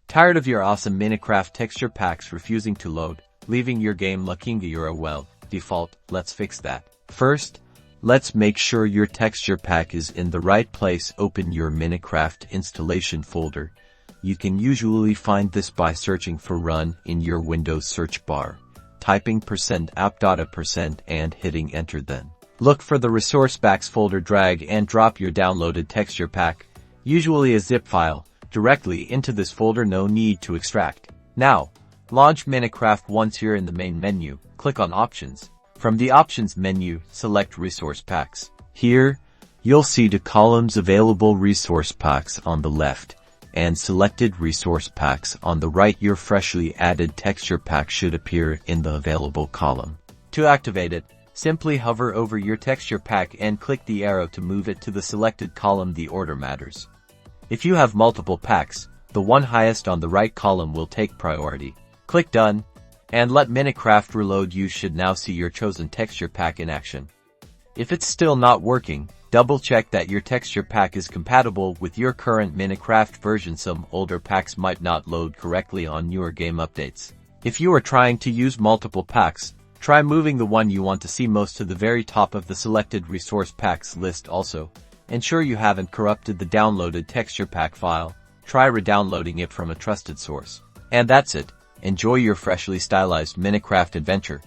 Tired of your awesome Minecraft texture packs refusing to load, leaving your game looking well, default? Let's fix that. First, let's make sure your texture pack is in the right place. Open your Minecraft installation folder. You can usually find this by searching for Run in your Windows search bar, typing %app.a% and hitting enter. Then look for the resource packs folder, drag and drop your downloaded texture pack, usually a zip file, directly into this folder. No need to extract. Now, launch Minecraft. Once here in the main menu, click on Options. From the Options menu, select Resource Packs. Here, you'll see the columns available resource packs on the left and selected resource packs on the right. Your freshly added texture pack should appear in the available column. To activate it, simply hover over your texture pack and click the arrow to move it to the selected column. The order matters. If you have multiple packs, the one highest on the right column will take priority. Click Done, and let Minecraft reload. You should now see your chosen texture pack in action. If it's still not working, double check that your texture pack is compatible with your current Minecraft version. Some older packs might not load correctly on newer game updates. If you are trying to use multiple packs, try moving the one you want to see most to the very top of the selected resource packs list. Also, ensure you haven't corrupted the downloaded texture pack file. Try re-downloading it from a trusted source. And that's it. Enjoy your freshly stylized Minecraft adventure.